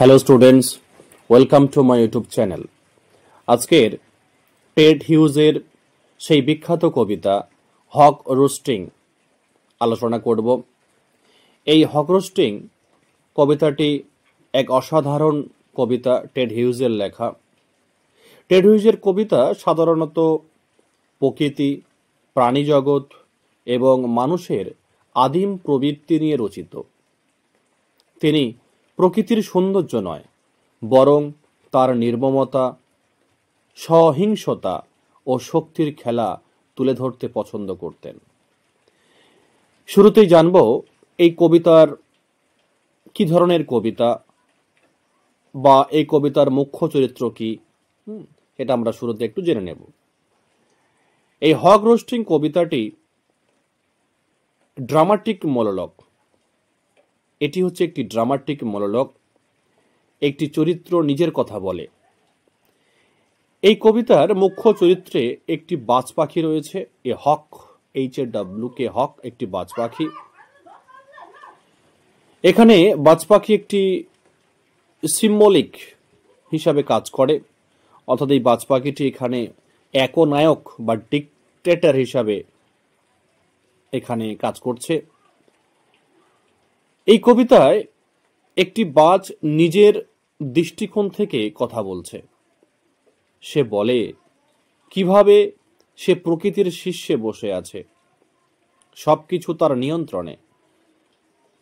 Hello students, welcome to my YouTube channel. আজকের Ted হিউজের সেই বিখ্যাত কবিতা হক রোস্টিং আলোচনা করব। এই হক রোস্টিং কবিতাটি এক অসাধারণ কবিতা, টেড হিউজের লেখা। টেড হিউজের কবিতা সাধারণত প্রকৃতি, প্রাণীজগৎ এবং মানুষের আদিম প্রবৃত্তি নিয়ে রচিত। তিনি প্রকৃতির সৌন্দর্য নয়, বরং তার নির্মমতা, সহিংসতা ও শক্তির খেলা তুলে ধরতে পছন্দ করতেন। শুরুতেই জানব এই কবিতার কি ধরনের কবিতা বা এই কবিতার মুখ্য চরিত্র কি, এটা আমরা শুরুতে একটু জেনে নেব। এই হক রোস্টিং কবিতাটি ড্রামাটিক মনোলগ। এটি হচ্ছে একটি ড্রামাটিক মনোলগ। একটি চরিত্র নিজের কথা বলে। এই কবিতার মুখ্য চরিত্রে একটি বাজ পাখি রয়েছে। এ হক, HAWK, হক একটি বাজ পাখি। এখানে বাজ পাখি একটি সিম্বলিক হিসাবে কাজ করে, অর্থাৎ এই বাজ পাখিটি এখানে একনায়ক বা ডিক্টেটর হিসাবে এখানে কাজ করছে। এই কবিতায় একটি বাজ নিজের দৃষ্টিকোণ থেকে কথা বলছে। সে বলে কিভাবে সে প্রকৃতির শীর্ষে বসে আছে, সবকিছু তার নিয়ন্ত্রণে।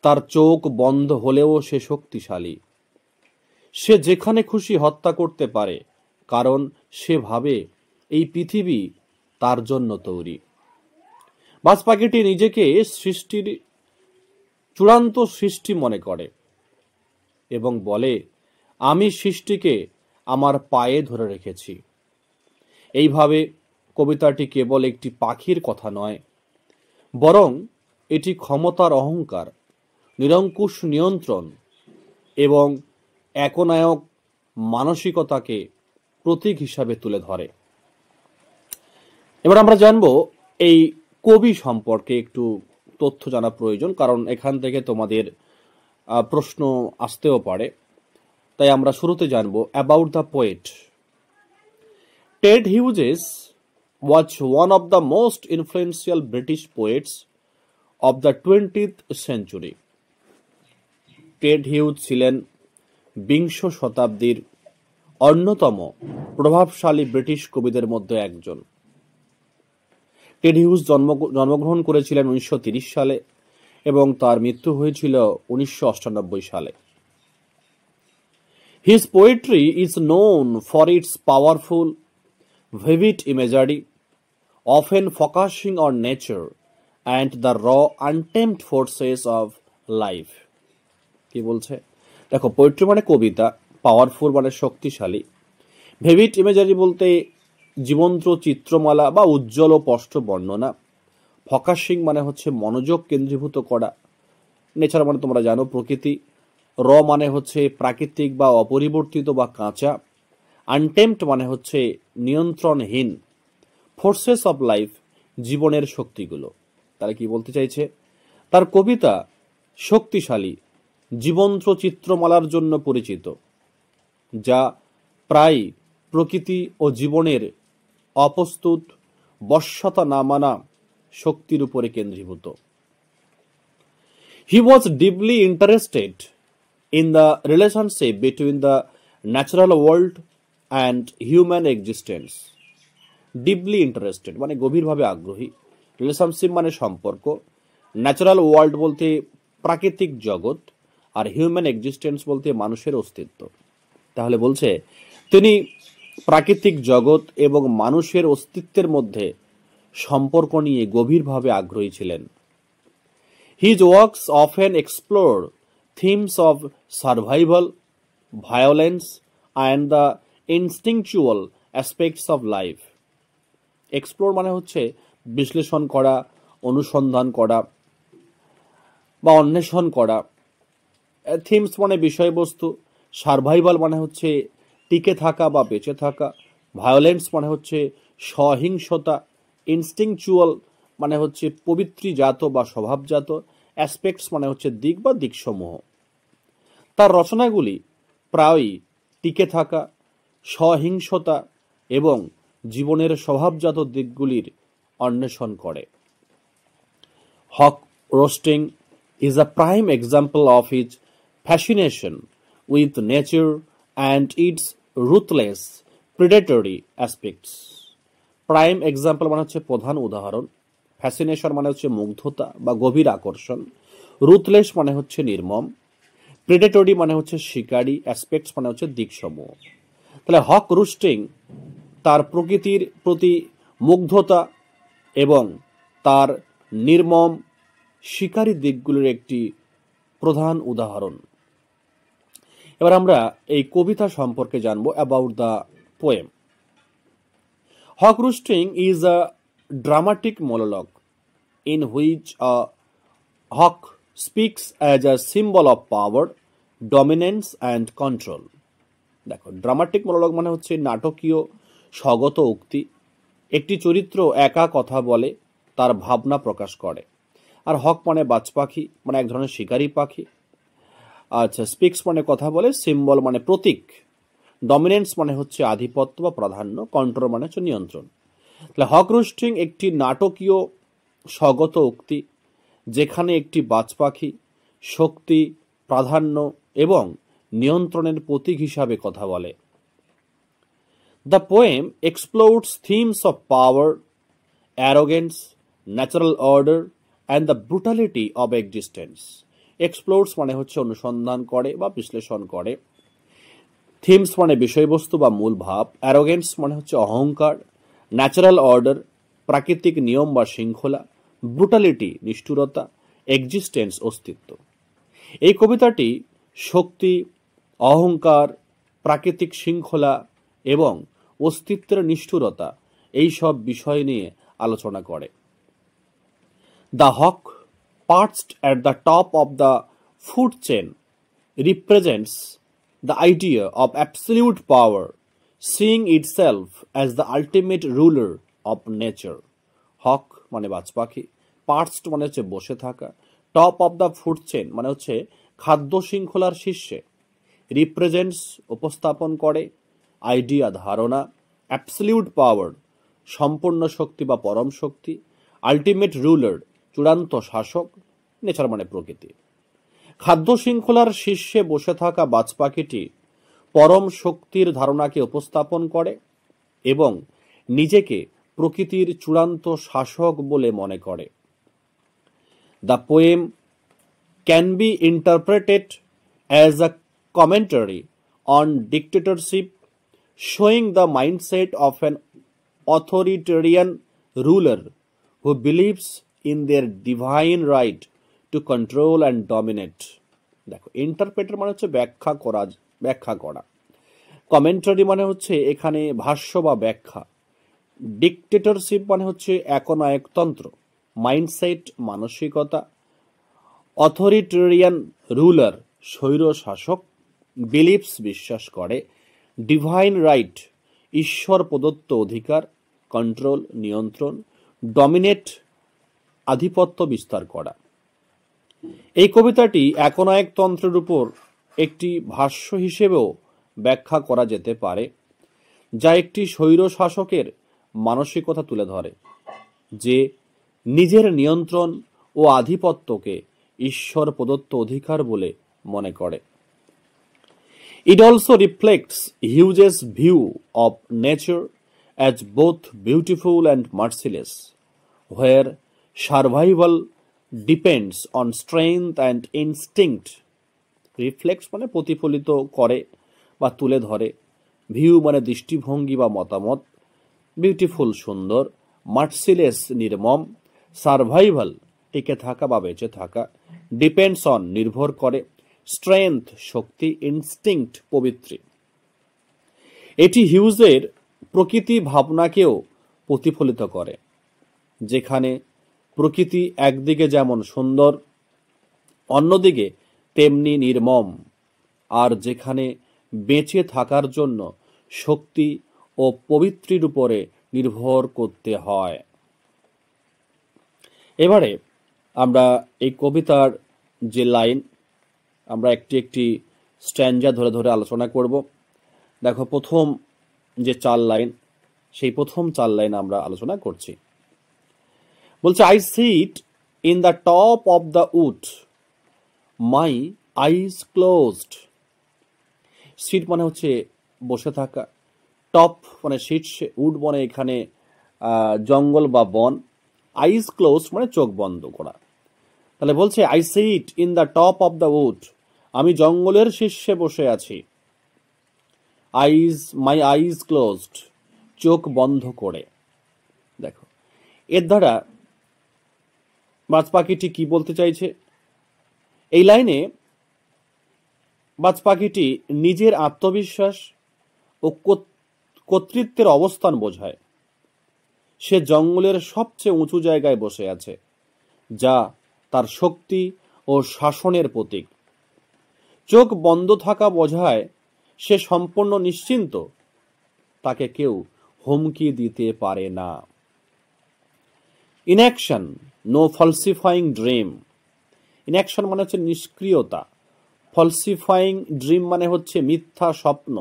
তার চোখ বন্ধ হলেও সে শক্তিশালী। সে যেখানে খুশি হত্যা করতে পারে, কারণ সে ভাবে এই পৃথিবী তার জন্য তৈরি। বাজ পাখিটি নিজেকে সৃষ্টির চূড়ান্ত সৃষ্টি মনে করে এবং বলে, আমি সৃষ্টিকে আমার পায়ে ধরে রেখেছি। এইভাবে কবিতাটি কেবল একটি পাখির কথা নয়, বরং এটি ক্ষমতার অহংকার, নিরঙ্কুশ নিয়ন্ত্রণ এবং একনায়ক মানসিকতাকে প্রতীক হিসাবে তুলে ধরে। এবার আমরা জানব এই কবি সম্পর্কে একটু তথ্য জানা প্রয়োজন, কারণ এখান থেকে তোমাদের প্রশ্ন আসতেও পারে। তাই আমরা শুরুতে জানব about the poet. Ted Hughes was one of the most influential British poets of the 20th century। Ted Hughes ছিলেন বিংশ শতাব্দীর অন্যতম প্রভাবশালী ব্রিটিশ কবিদের মধ্যে একজন। টেড হিউজ জন্মগ্রহণ করেছিলেন 1930 সালে এবং তার মৃত্যু হয়েছিল 1998 সালে। His poetry is known for its powerful, vivid imagery, often focusing on nature and the raw, untamed forces of life. কি বলছে দেখো, পোয়েট্রি মানে কবিতা, পাওয়ারফুল মানে শক্তিশালী, ভিভিড ইমেজারি বলতে জীবন্ত চিত্রমালা বা উজ্জ্বল ও স্পষ্ট বর্ণনা, ফোকাসিং মানে হচ্ছে মনোযোগ কেন্দ্রীভূত করা, নেচার মানে তোমরা জানো প্রকৃতি, র মানে হচ্ছে প্রাকৃতিক বা অপরিবর্তিত বা কাঁচা, আনটেম্পড মানে হচ্ছে নিয়ন্ত্রণহীন, ফোর্সেস অফ লাইফ জীবনের শক্তিগুলো। তারা কি বলতে চাইছে? তার কবিতা শক্তিশালী, জীবন্ত চিত্রমালার জন্য পরিচিত, যা প্রায় প্রকৃতি ও জীবনের অপ্রস্তুত, বশ্যতা না মানা শক্তির উপরে কেন্দ্রীভূত। He was deeply interested in the relationship between the natural world and human existence. Deeply interested মানে গভীরভাবে আগ্রহী, রিলেশনশিপ মানে সম্পর্ক, ন্যাচারাল ওয়ার্ল্ড বলতে প্রাকৃতিক জগৎ, আর হিউম্যান এক্সিস্টেন্স বলতে মানুষের অস্তিত্ব। তাহলে বলছে তিনি প্রাকৃতিক জগৎ এবং মানুষের অস্তিত্বের মধ্যে সম্পর্ক নিয়ে গভীরভাবে আগ্রহী ছিলেন। His works often explore themes of survival, violence, and the instinctual aspects of life. Explore মানে হচ্ছে বিশ্লেষণ করা, অনুসন্ধান করা বা অন্বেষণ করা। থিমস মানে বিষয়বস্তু, সার্ভাইভাল মানে হচ্ছে টিকে থাকা বা বেঁচে থাকা, ভায়োলেন্স মানে হচ্ছে সহিংসতা, ইনস্টিংচুয়াল মানে হচ্ছে পবিত্রীজাত বা স্বভাবজাত, অ্যাসপেক্টস মানে হচ্ছে দিক বা দিকসমূহ। তার রচনাগুলি প্রায়ই টিকে থাকা, সহিংসতা এবং জীবনের স্বভাবজাত দিকগুলির অন্বেষণ করে। হক roasting is a prime example of its fascination with nature and its ruthless predatory aspects. Prime example মানে হচ্ছে প্রধান উদাহরণ, ফ্যাসিনেশন মানে হচ্ছে মুগ্ধতা বা গভীর আকর্ষণ, রুথলেস মানে হচ্ছে নির্মম, প্রেডেটরি মানে হচ্ছে শিকারী, অ্যাসপেক্টস মানে হচ্ছে দিকসমূহ। তাহলে হক রুস্টিং তার প্রকৃতির প্রতি মুগ্ধতা এবং তার নির্মম শিকারী দিকগুলির একটি প্রধান উদাহরণ। এবার আমরা এই কবিতা সম্পর্কে জানবো, about the poem. Hawk Roosting is a dramatic monologue in which a hawk speaks as a symbol of power, dominance and control. দেখো, ড্রামাটিক monologue মানে হচ্ছে নাটকীয় স্বগত উক্তি। একটি চরিত্র একা কথা বলে, তার ভাবনা প্রকাশ করে। আর হক মানে বাজ পাখি, মানে এক ধরনের শিকারী পাখি। আচ্ছা, স্পিক্স মানে কথা বলে, সিম্বল মানে প্রতীক, ডমিনেন্স মানে হচ্ছে আধিপত্য বা প্রাধান্য, কন্ট্রোল মানে হচ্ছে নিয়ন্ত্রণ। তাহলে হক রুস্টিং একটি নাটকীয় স্বগত উক্তি যেখানে একটি বাজ পাখি শক্তি, প্রাধান্য এবং নিয়ন্ত্রণের প্রতীক হিসাবে কথা বলে। The poem explores themes of power, arrogance, natural order and the brutality of existence. Explores মানে হচ্ছে অনুসন্ধান করে বা বিশ্লেষণ করে, থিমস মানে বিষয়বস্তু বা মূল ভাব, অ্যারোগেন্স মানে হচ্ছে অহংকার, ন্যাচারাল অর্ডার প্রাকৃতিক নিয়ম বা শৃঙ্খলা, ব্রুটালিটি নিষ্ঠুরতা, এক্সিস্টেন্স অস্তিত্ব। এই কবিতাটি শক্তি, অহংকার, প্রাকৃতিক শৃঙ্খলা এবং অস্তিত্বের নিষ্ঠুরতা এই সব বিষয় নিয়ে আলোচনা করে। The hawk perched at the top of the food chain represents the idea of absolute power, seeing itself as the ultimate ruler of nature. হক মানে বাজ পাখি, পার্চড মানে হচ্ছে বসে থাকা, top of the food chain মানে হচ্ছে খাদ্য শৃঙ্খলার শীর্ষে, রিপ্রেজেন্টস উপস্থাপন করে, আইডিয়া ধারণা, অ্যাবসলিউট পাওয়ার সম্পূর্ণ শক্তি বা পরম শক্তি, আলটিমেট রুলার চূড়ান্ত শাসক, নেচার মানে প্রকৃতি। খাদ্য শৃঙ্খলার শীর্ষে বসে থাকা বাজ পাখিটি পরম শক্তির ধারণাকে উপস্থাপন করে এবং নিজেকে প্রকৃতির চূড়ান্ত শাসক বলে মনে করে। The poem can be interpreted as a commentary on dictatorship, showing the mindset of an authoritarian ruler who believes in their divine right to control and dominate. দেখো, ইন্টারপ্রেটার মানে হচ্ছে ব্যাখ্যা করা, কমেন্টারি মানে হচ্ছে এখানে ভাষ্য বা ব্যাখ্যা, ডিক্টেটরশিপ মানে হচ্ছে একনায়কতন্ত্র, মাইন্ডসেট মানসিকতা, অথরিটেরিয়ান রুলার স্বৈর শাসক, বিলিভস বিশ্বাস করে, ডিভাইন রাইট ঈশ্বর প্রদত্ত অধিকার, কন্ট্রোল নিয়ন্ত্রণ, ডমিনেট আধিপত্য বিস্তার করা। এই কবিতাটি একনায়কতন্ত্রের উপর একটি ভাষ্য হিসেবেও ব্যাখ্যা করা যেতে পারে, যা একটি স্বৈর শাসকের মানসিকতা তুলে ধরে, যে নিজের নিয়ন্ত্রণ ও আধিপত্যকে ঈশ্বর প্রদত্ত অধিকার বলে মনে করে। It also reflects Hughes' view of nature as both beautiful and merciless, where survival depends on strength and instinct. Reflects মানে প্রতিফলিত করে বা তুলে ধরে, ভিউ মানে দৃষ্টিভঙ্গি বা মতামত, বিউটিফুল সুন্দর, মার্সিলেস নির্মম, সার্ভাইভাল টিকে থাকা বা বেঁচে থাকা, ডিপেন্ডস অন নির্ভর করে, স্ট্রেংথ শক্তি, ইনস্টিংক্ট পবিত্র। এটি হিউজের প্রকৃতি ভাবনাকেও প্রতিফলিত করে, যেখানে প্রকৃতি একদিকে যেমন সুন্দর অন্যদিকে তেমনি নির্মম, আর যেখানে বেঁচে থাকার জন্য শক্তি ও পবিত্রির উপরে নির্ভর করতে হয়। এবারে আমরা এই কবিতার যে লাইন আমরা একটি একটি স্ট্যান্ডা ধরে ধরে আলোচনা করব। দেখো প্রথম যে 4 লাইন, সেই প্রথম 4 লাইন আমরা আলোচনা করছি। বলছে I sit in the top of the wood, my eyes closed. Sit মানে হচ্ছে বসে থাকা, টপ মানে শীর্ষে, উড মানে এখানে জঙ্গল বা বন, আইজ ক্লোজ মানে চোখ বন্ধ করা। তাহলে বলছে I sit in the top of the would, আমি জঙ্গলের শীর্ষে বসে আছি। মাই আইজ ক্লোজড, চোখ বন্ধ করে। দেখো এর দ্বারা বাজ পাখিটি কি বলতে চাইছে? এই লাইনে বাজ পাখিটি নিজের আত্মবিশ্বাস ও কর্তৃত্বের অবস্থান বোঝায়। সে জঙ্গলের সবচেয়ে উঁচু জায়গায় বসে আছে, যা তার শক্তি ও শাসনের প্রতীক। চোখ বন্ধ থাকা বোঝায় সে সম্পূর্ণ নিশ্চিন্ত, তাকে কেউ হুমকি দিতে পারে না। Inaction, no falsifying dream. Inaction মানে হচ্ছে নিষ্ক্রিয়তা, ফলসিফাইং ড্রিম মানে হচ্ছে মিথ্যা স্বপ্ন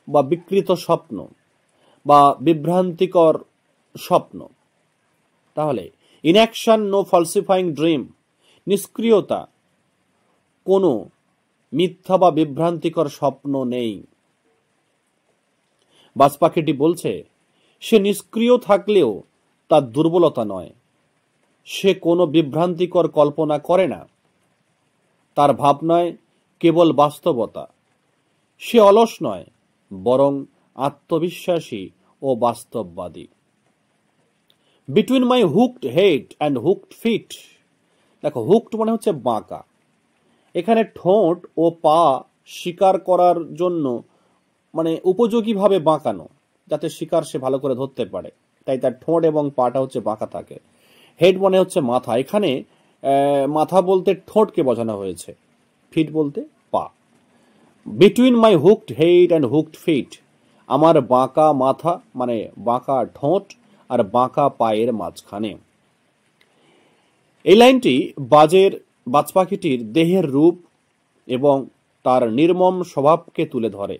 বা বিকৃত স্বপ্ন বা বিভ্রান্তিকর স্বপ্ন। তাহলে ইনঅ্যাকশন, নো ফলসিফাইং ড্রিম, নিষ্ক্রিয়তা, কোনো মিথ্যা বা বিভ্রান্তিকর স্বপ্ন নেই। বাজ পাখিটি বলছে সে নিষ্ক্রিয় থাকলেও তার দুর্বলতা নয়, সে কোনো বিভ্রান্তিকর কল্পনা করে না, তার ভাবনায় কেবল বাস্তবতা। সে অলস নয়, বরং আত্মবিশ্বাসী ও বাস্তববাদী। Between my hooked head and hooked feet. দেখো হুকড মানে হচ্ছে বাঁকা, এখানে ঠোঁট ও পা শিকার করার জন্য মানে উপযোগীভাবে বাঁকানো, যাতে শিকার সে ভালো করে ধরতে পারে, তাই তার ঠোঁট এবং পাটা হচ্ছে বাঁকা থাকে। হেড মানে হচ্ছে মাথা, এখানে মাথা বলতে ঠোঁটকে বোঝানো হয়েছে, ফিট বলতে পা। Between my hooked head and hooked feet, আমার বাঁকা মাথা মানে বাঁকা ঠোঁট আর বাঁকা পায়ের মাঝখানে। এই লাইনটি বাজ পাখিটির দেহের রূপ এবং তার নির্মম স্বভাবকে তুলে ধরে।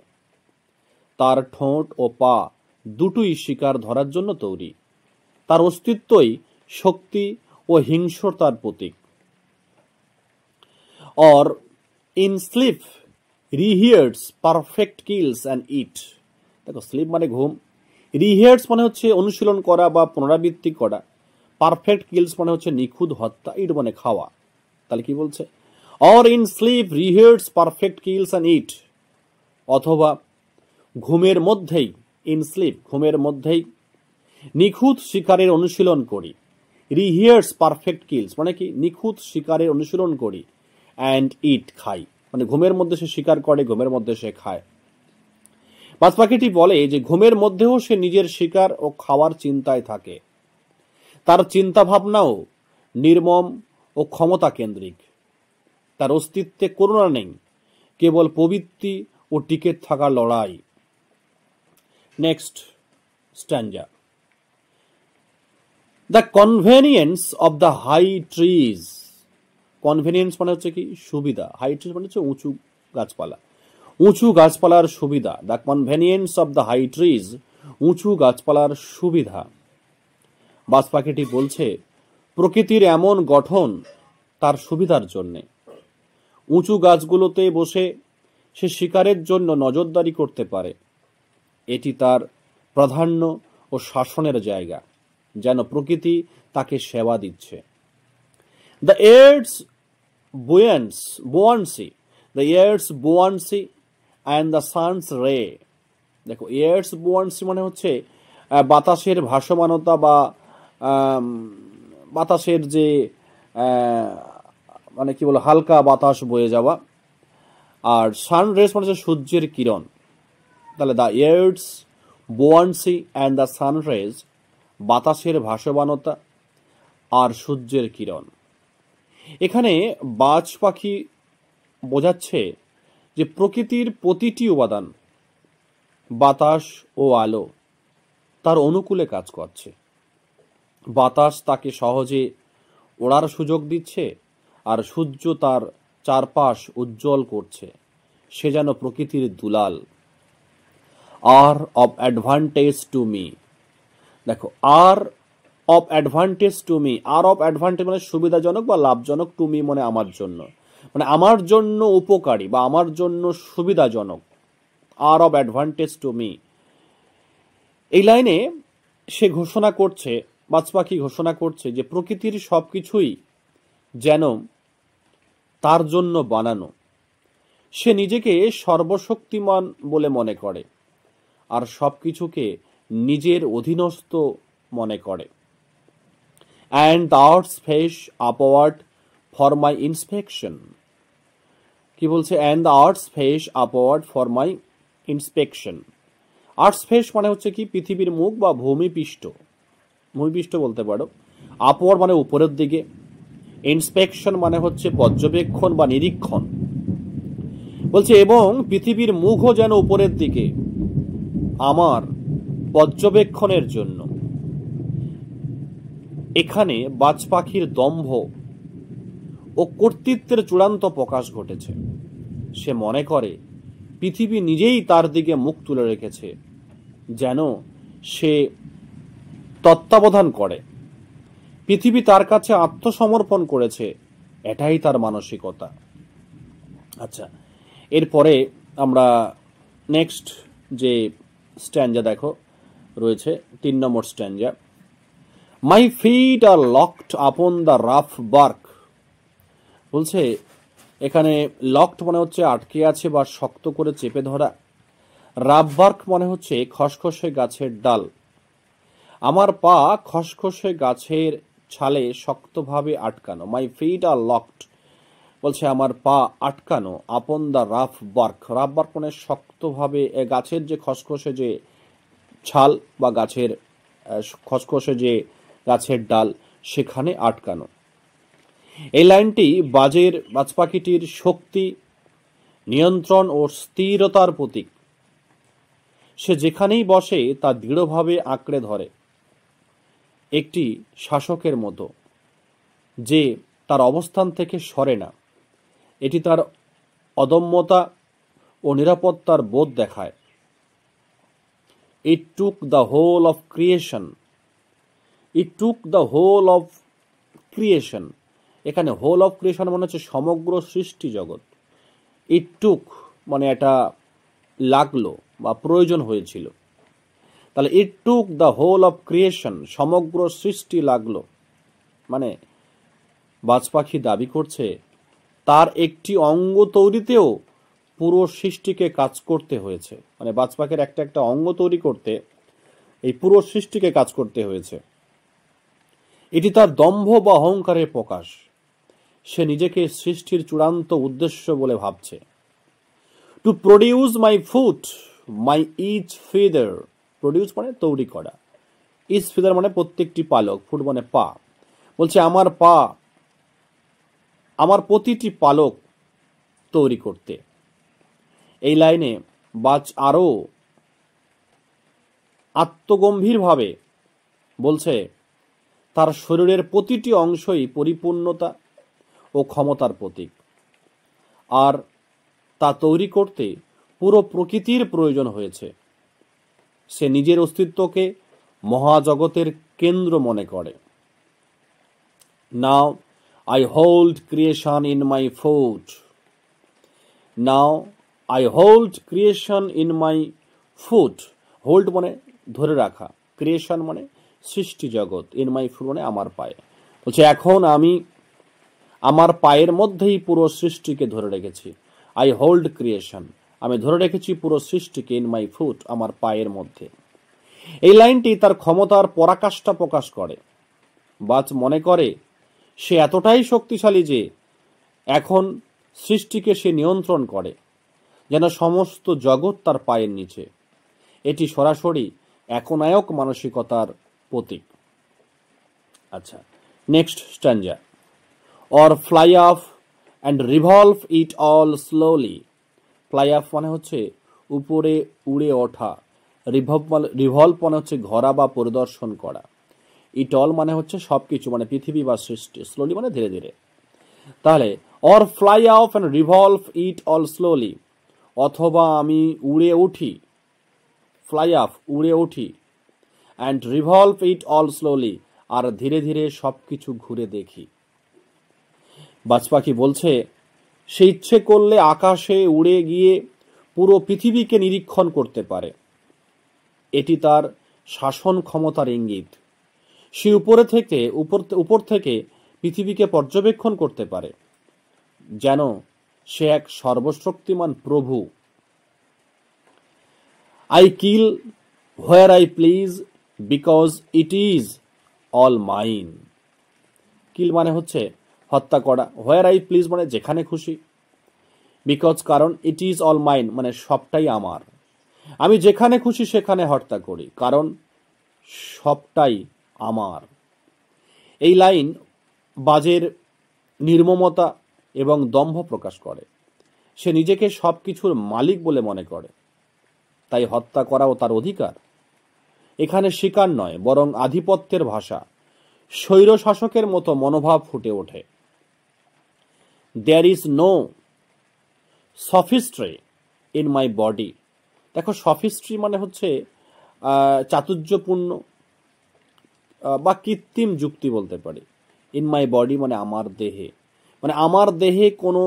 তার ঠোঁট ও পা দুটোই শিকার ধরার জন্য তৈরি, তার অস্তিত্বই শক্তি ও হিংস্রতার প্রতীক। Or in sleep rehearse perfect kills and eat. দেখো স্লিপ মানে ঘুম, রিহিয়ার্স মানে হচ্ছে অনুশীলন করা বা পুনরাবৃত্তি করা, পারফেক্ট কিলস মানে হচ্ছে নিখুঁত হত্যা, ইট মানে খাওয়া। তাহলে কি বলছে? Or in sleep rehearse perfect kills and eat, অথবা ঘুমের মধ্যেই, ইন স্লিপ ঘুমের মধ্যেই নিখুঁত শিকারের অনুশীলন করি। রিহিয়ার্স পারফেক্ট কিলস মানে কি? নিখুঁত শিকারের অনুশীলন করি, অ্যান্ড ইট খাই, মানে ঘুমের মধ্যে সে শিকার করে, ঘুমের মধ্যে সে খায়। বাজ পাখিটি বলে যে ঘুমের মধ্যেও সে নিজের শিকার ও খাওয়ার চিন্তায় থাকে। তার চিন্তা ভাবনাও নির্মম ও ক্ষমতা কেন্দ্রিক। তার অস্তিত্বে করুণা নেই, কেবল প্রবৃত্তি ও টিকে থাকার লড়াই। Next stanza. The convenience of the high trees. Convenience মানে হচ্ছে কি? সুবিধা। হাই ট্রিজ মানে হচ্ছে উঁচু গাছপালা, উঁচু গাছপালার সুবিধা। The convenience of the high trees, উঁচু গাছপালার সুবিধা। বাজ পাখিটি বলছে প্রকৃতির এমন গঠন তার সুবিধার জন্যে। উঁচু গাছগুলোতে বসে সে শিকারের জন্য নজরদারি করতে পারে। এটি তার প্রাধান্য ও শাসনের জায়গা, যেন প্রকৃতি তাকে সেবা দিচ্ছে। The ears buoyancy, the air's buoyancy and the sun's ray. দেখো এয়ার্স buoyancy মানে হচ্ছে বাতাসের ভাসমানতা বা বাতাসের যে মানে কি বলে হালকা বাতাস বয়ে যাওয়া, আর সান রেস মানে হচ্ছে সূর্যের কিরণ। তাহলে the ears buoyancy and the sun rays, বাতাসের ভাসমানতা আর সূর্যের কিরণ। এখানে বাজ পাখি বোঝাচ্ছে যে প্রকৃতির প্রতিটি উপাদান, বাতাস ও আলো তার অনুকূলে কাজ করছে। বাতাস তাকে সহজে ওড়ার সুযোগ দিচ্ছে, আর সূর্য তার চারপাশ উজ্জ্বল করছে। সে যেন প্রকৃতির দুলাল। Are of advantage to me, দেখো are of advantage to me, are of advantage মানে সুবিধাজনক বা লাভজনক, টু মি মানে আমার জন্য, মানে আমার জন্য উপকারী বা আমার জন্য সুবিধাজনক, আর অফ অ্যাডভান্টেজ টু মি। এই লাইনে সে ঘোষণা করছে, বাজ পাখি ঘোষণা করছে যে প্রকৃতির সবকিছুই যেন তার জন্য বানানো। সে নিজেকে সর্বশক্তিমান বলে মনে করে আর সবকিছুকে নিজের অধীনস্থ মনে করে। And the earths face upward for my inspection, কি বলছে? And the earths face upward for my inspection. Earths face মানে হচ্ছে কি পৃথিবীর মুখ বা ভূমিপৃষ্ঠ, ভূমিপৃষ্ঠ বলতে পারো। আপওয়ার্ড মানে উপরের দিকে, ইন্সপেকশন মানে হচ্ছে পর্যবেক্ষণ বা নিরীক্ষণ। বলছে এবং পৃথিবীর মুখও যেন উপরের দিকে আমার পর্যবেক্ষণের জন্য। এখানে বাজ পাখির দম্ভ ও কর্তৃত্বের চূড়ান্ত প্রকাশ ঘটেছে। সে মনে করে পৃথিবী নিজেই তার দিকে মুখ তুলে রেখেছে, যেন সে তত্ত্বাবধান করে। পৃথিবী তার কাছে আত্মসমর্পণ করেছে, এটাই তার মানসিকতা। আচ্ছা, এরপরে আমরা নেক্সট যে স্ট্যান্জা দেখো রয়েছে 3 নম্বর stanza. My feet are locked upon the rough bark. বলছে এখানে লকড মানে হচ্ছে আটকে আছে বা শক্ত করে চেপে ধরা। রাফ বার্ক মানে হচ্ছে খসখসে গাছের ডাল। আমার পা খসখসে গাছের ছালে শক্তভাবে আটকানো। মাই ফিট আর লকড, বলছে আমার পা আটকানো upon the rough bark. Rough bark মানে শক্তভাবে গাছের যে খসখসে যে ছাল বা গাছের খসখসে যে গাছের ডাল, সেখানে আটকানো। এই লাইনটি বাজ পাখিটির শক্তি, নিয়ন্ত্রণ ও স্থিরতার প্রতীক। সে যেখানেই বসে তা দৃঢ়ভাবে আঁকড়ে ধরে, একটি শাসকের মতো যে তার অবস্থান থেকে সরে না। এটি তার অদম্যতা ও নিরাপত্তার বোধ দেখায়। It took the whole of creation, it took the whole of creation. এখানে হোল অফ ক্রিয়েশন মানে হচ্ছে সমগ্র সৃষ্টি জগৎ। ইট টুক মানে এটা লাগলো বা প্রয়োজন হয়েছিল। তাহলে it took the whole of creation, সমগ্র সৃষ্টি লাগলো, মানে বাজ পাখি দাবি করছে তার একটি অঙ্গ তৈরিতেও পুরো সৃষ্টিকে কাজ করতে হয়েছে। মানে বাজ পাখির একটা একটা অঙ্গ তৈরি করতে এই পুরো সৃষ্টিকে কাজ করতে হয়েছে। এটি তার দম্ভ বা অহংকারের প্রকাশ। সে নিজেকে সৃষ্টির চূড়ান্ত উদ্দেশ্য বলে ভাবছে। To produce my food, my each feather. Produce মানে তৈরি করা, ইচ ফিদার মানে প্রত্যেকটি পালক, ফুড মানে পা। বলছে আমার পা, আমার প্রতিটি পালক তৈরি করতে। এই লাইনে বাজ আরো আত্মগম্ভীরভাবে বলছে তার শরীরের প্রতিটি অংশই পরিপূর্ণতা ও ক্ষমতার প্রতীক, আর তা তৈরি করতে পুরো প্রকৃতির প্রয়োজন হয়েছে। সে নিজের অস্তিত্বকে মহাজগতের কেন্দ্র মনে করে। Now I hold creation in my foot, now I hold creation in my foot. Hold মানে ধরে রাখা, ক্রিয়েশন মানে সৃষ্টি জগৎ, ইন মাই ফুট মানে আমার পায়ে। বলছে এখন আমি আমার পায়ের মধ্যেই পুরো সৃষ্টিকে ধরে রেখেছি। আই হোল্ড ক্রিয়েশন, আমি ধরে রেখেছি পুরো সৃষ্টিকে, ইন মাই ফুট আমার পায়ের মধ্যে। এই লাইনটি তার ক্ষমতার পরাকাষ্ঠা প্রকাশ করে। বাজ মনে করে সে এতটাই শক্তিশালী যে এখন সৃষ্টিকে সে নিয়ন্ত্রণ করে, যেন সমস্ত জগৎ তার পায়ের নিচে। এটি সরাসরি একনায়ক মানসিকতার প্রতীক। আচ্ছা, next স্ট্যান্জা। Or fly off and revolve it all slowly. Fly of মানে হচ্ছে উপরে উড়ে ওঠা, রিভলভ মানে হচ্ছে ঘোরা বা পরিদর্শন করা, ইট অল মানে হচ্ছে সবকিছু, মানে পৃথিবী বা সৃষ্টি, স্লোলি মানে ধীরে ধীরে। তাহলে or fly off and revolve it all slowly, অথবা আমি উড়ে উঠি, ফ্লাই অফ, উড়ে উঠি, and revolve it all slowly, আর ধীরে ধীরে সবকিছু ঘুরে দেখি। বাজ পাখি বলছে সে ইচ্ছে করলে আকাশে উড়ে গিয়ে পুরো পৃথিবীকে নিরীক্ষণ করতে পারে। এটি তার শাসন ক্ষমতার ইঙ্গিত। সে উপর থেকে পৃথিবীকে পর্যবেক্ষণ করতে পারে, যেন সে এক সর্বশক্তিমান প্রভু। I kill where I please because it is all mine. Kill মানে হচ্ছে হত্যা করা, হোয়ার আই প্লিজ মানে যেখানে খুশি, বিকজ কারণ, ইট ইজ অল মাইন মানে সবটাই আমার। আমি যেখানে খুশি সেখানে হত্যা করি, কারণ সবটাই আমার। এই লাইন বাজের নির্মমতা এবং দম্ভ প্রকাশ করে। সে নিজেকে সবকিছুর মালিক বলে মনে করে, তাই হত্যা করাও তার অধিকার। এখানে শিকার নয়, বরং আধিপত্যের ভাষা, স্বৈর শাসকের মতো মনোভাব ফুটে ওঠে। There is no sophistry in my body. দেখো, সফিস্ট্রি মানে হচ্ছে চাতুর্যপূর্ণ বা কৃত্রিম যুক্তি বলতে পারি। ইন মাই বডি মানে আমার দেহে, মানে আমার দেহে কোনো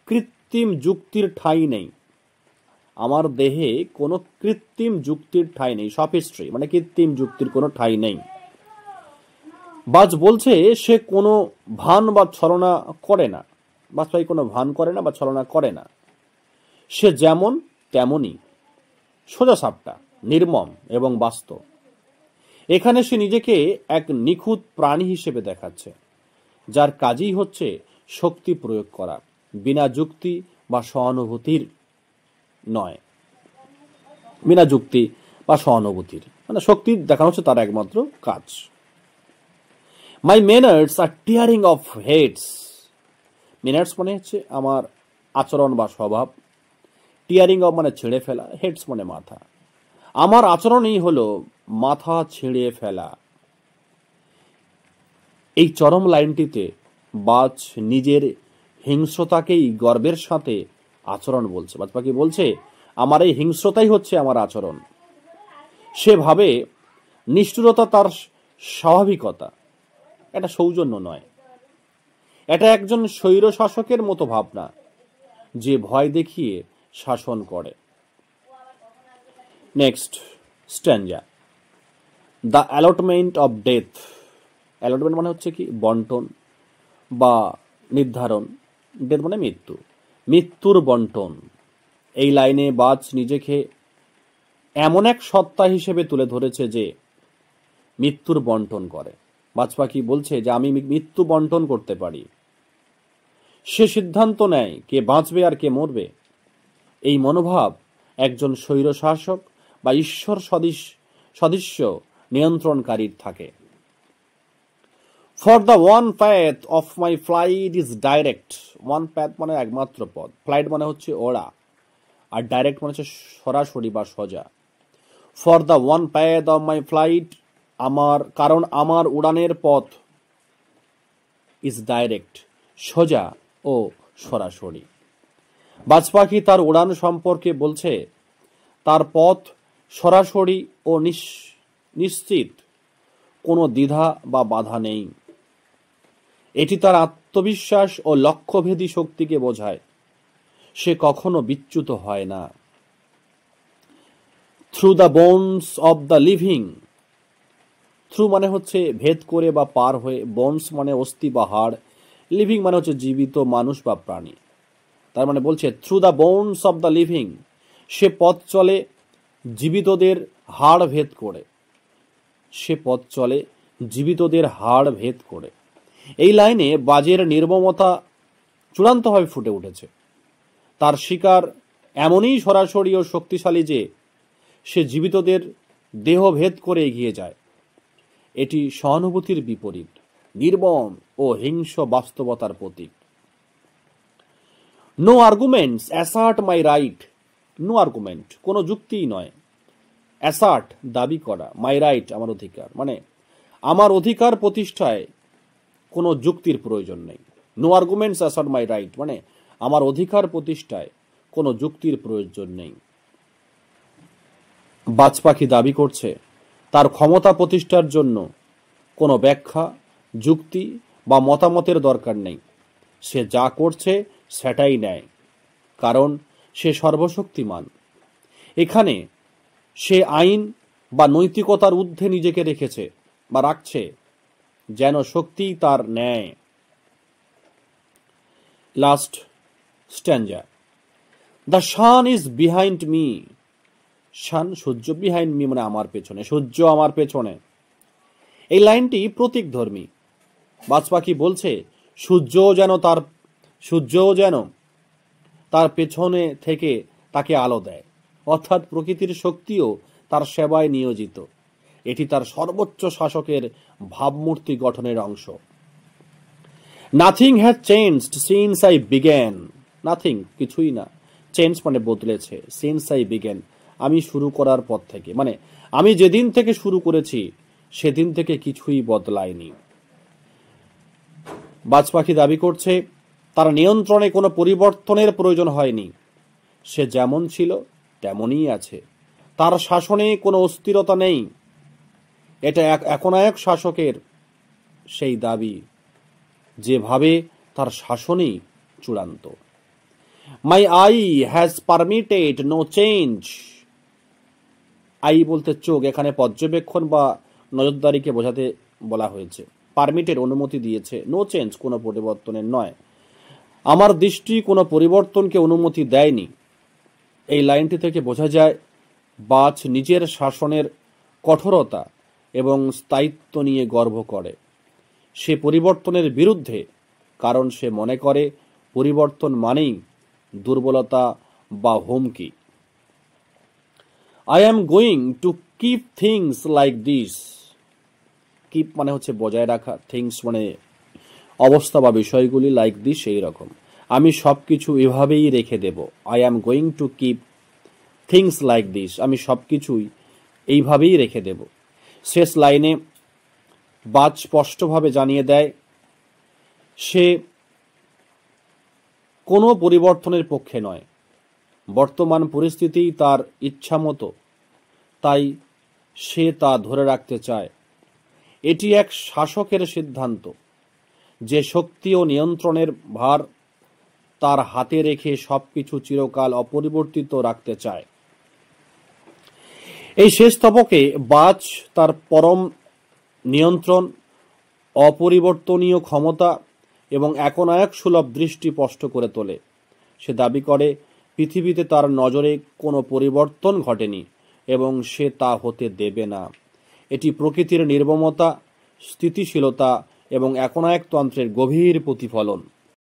কৃত্রিম যুক্তির ঠাঁই নেই। আমার দেহে কোনো কৃত্রিম যুক্তির ঠাঁই নেই। সফিস্ট্রি মানে কৃত্রিম যুক্তির কোনো ঠাঁই নেই। বাজ বলছে সে কোনো ভান বা ছলনা করে না। বাজ ভাই কোনো ভান করে না বা ছলনা করে না। সে যেমন তেমনই, সোজাসাপটা, নির্মম এবং বাস্তব। এখানে সে নিজেকে এক নিখুঁত প্রাণী হিসেবে দেখাচ্ছে, যার কাজই হচ্ছে শক্তি প্রয়োগ করা, বিনা যুক্তি বা সহানুভূতির নয়। বিনা যুক্তি বা সহানুভূতির মানে শক্তি দেখানো হচ্ছে তার একমাত্র কাজ। My manners are tearing off heads. Manners মানে হচ্ছে আমার আচরণ বা স্বভাব, টিয়ারিং অফ মানে ছেড়ে ফেলা, হেডস মানে মাথা। আমার আচরণই হলো মাথা ছেড়ে ফেলা। এই চরম লাইনটিতে বাজ নিজের হিংস্রতাকেই গর্বের সাথে আচরণ বলছে। বাজ পাখি বলছে আমার এই হিংস্রতাই হচ্ছে আমার আচরণ। সে ভাবে নিষ্ঠুরতা তার স্বাভাবিকতা, এটা সৌজন্য নয়। এটা একজন স্বৈর শাসকের মতো ভাবনা, যে ভয় দেখিয়ে শাসন করে। Next stanza, the allotment of death. Allotment মানে হচ্ছে কি বন্টন বা নির্ধারণ, ডেথ মানে মৃত্যু, মৃত্যুর বন্টন। এই লাইনে বাজ নিজেকে এমন এক সত্তা হিসেবে তুলে ধরেছে যে মৃত্যুর বন্টন করে। বাজ পাখি বলছে যে আমি মৃত্যু বন্টন করতে পারি। সে সিদ্ধান্ত নেয় কে বাঁচবে আর কে মরবে। এই মনোভাব একজন স্বৈর শাসক বা ঈশ্বর সদৃশ্য নিয়ন্ত্রণকারীর থাকে। For the one path of my flight is direct. One path মানে একমাত্র পথ, ফ্লাইট মানে হচ্ছে ওড়া, আর ডাইরেক্ট মানে হচ্ছে সরাসরি বা সোজা। For the one path of my flight, কারণ আমার উড়ানের পথ, ইজ ডাইরেক্ট সোজা ও সরাসরি। বাজ পাখি তার উড়ান সম্পর্কে বলছে তার পথ সরাসরি ও নিশ্চিত, কোনো দ্বিধা বা বাধা নেই। এটি তার আত্মবিশ্বাস ও লক্ষ্যভেদী শক্তিকে বোঝায়। সে কখনো বিচ্যুত হয় না। Through the bones of the living. Through মানে হচ্ছে ভেদ করে বা পার হয়ে, বোনস মানে অস্থি বা হাড়, লিভিং মানে হচ্ছে জীবিত মানুষ বা প্রাণী। তার মানে বলছে through the bones of the living, সে পথ চলে জীবিতদের হাড় ভেদ করে। সে পথ চলে জীবিতদের হাড় ভেদ করে। এই লাইনে বাজের নির্মমতা চূড়ান্তভাবে ফুটে উঠেছে। তার শিকার এমনই সরাসরি ও শক্তিশালী যে সে জীবিতদের দেহ ভেদ করে এগিয়ে যায়। এটি সহানুভূতির বিপরীত, নির্মম ও হিংস্র বাস্তবতার প্রতীক। No arguments assert my right. No argument কোনো যুক্তিই নয়, অ্যাসার্ট দাবি করা, মাই রাইট আমার অধিকার, মানে আমার অধিকার প্রতিষ্ঠায় কোনো যুক্তির প্রয়োজন নেই। No arguments assert my right মানে আমার অধিকার প্রতিষ্ঠায় কোনো যুক্তির প্রয়োজন নেই। বাজ পাখি দাবি করছে তার ক্ষমতা প্রতিষ্ঠার জন্য কোনো ব্যাখ্যা, যুক্তি বা মতামতের দরকার নেই। সে যা করছে সেটাই ন্যায়, কারণ সে সর্বশক্তিমান। এখানে সে আইন বা নৈতিকতার ঊর্ধ্বে নিজেকে রেখেছে বা রাখছে, যেন শক্তি তার ন্যায়। Last stanza. The sun is behind me. Sun, সূর্য, বিহাইন্ড মি মানে আমার পেছনে, সূর্য আমার পেছনে। এই লাইনটি প্রতীকধর্মী। বাজ পাখি বলছে সূর্যও যেন তার পেছনে থেকে তাকে আলো দেয়, অর্থাৎ প্রকৃতির শক্তিও তার সেবায় নিয়োজিত। এটি তার সর্বোচ্চ শাসকের ভাবমূর্তি গঠনের অংশ। Nothing has changed since I began. Nothing, কিছুই না। চেঞ্জ মানে বদলেছে। সিন্স আই বিগ্যান, আমি শুরু করার পর থেকে, মানে আমি যেদিন থেকে শুরু করেছি সেদিন থেকে কিছুই বদলায়নি। বাজ পাখি দাবি করছে তার নিয়ন্ত্রণে কোনো পরিবর্তনের প্রয়োজন হয়নি। সে যেমন ছিল তেমনই আছে। তার শাসনে কোনো অস্থিরতা নেই। এটা একনায়ক শাসকের সেই দাবি, যেভাবে তার শাসনই চূড়ান্ত। My eye has permitted no change. Eye বলতে চোখ, এখানে পর্যবেক্ষণ বা নজরদারিকে বোঝাতে বলা হয়েছে। পারমিটেড অনুমতি দিয়েছে, নো চেঞ্জ কোনো পরিবর্তনের নয়। আমার দৃষ্টি কোনো পরিবর্তনকে অনুমতি দেয়নি। এই লাইনটি থেকে বোঝা যায় বাজ নিজের শাসনের কঠোরতা এবং স্থায়িত্ব নিয়ে গর্ব করে। সে পরিবর্তনের বিরুদ্ধে, কারণ সে মনে করে পরিবর্তন মানেই দুর্বলতা বা হুমকি। I am going to keep things like this. Keep মানে হচ্ছে বজায় রাখা, থিংস মানে অবস্থা বা বিষয়গুলি, লাইক দিস এই রকম। আমি সবকিছু এভাবেই রেখে দেব। I am going to keep things like this, আমি সবকিছুই এইভাবেই রেখে দেব। শেষ লাইনে বাজ স্পষ্টভাবে জানিয়ে দেয় সে কোনো পরিবর্তনের পক্ষে নয়। বর্তমান পরিস্থিতিই তার ইচ্ছামতো, তাই সে তা ধরে রাখতে চায়। এটি এক শাসকের সিদ্ধান্ত, যে শক্তি ও নিয়ন্ত্রণের ভার তার হাতে রেখে সবকিছু চিরকাল অপরিবর্তিত রাখতে চায়। এই শেষ তবকে বাজ তার পরম নিয়ন্ত্রণ, অপরিবর্তনীয় ক্ষমতা এবং একনায়ক সুলভ দৃষ্টি স্পষ্ট করে তোলে। সে দাবি করে পৃথিবীতে তার নজরে কোনো পরিবর্তন ঘটেনি এবং সে তা হতে দেবে না। এটি প্রকৃতির নির্মমতা, স্থিতিশীলতা এবং একনায়কতন্ত্রের গভীর প্রতিফলন।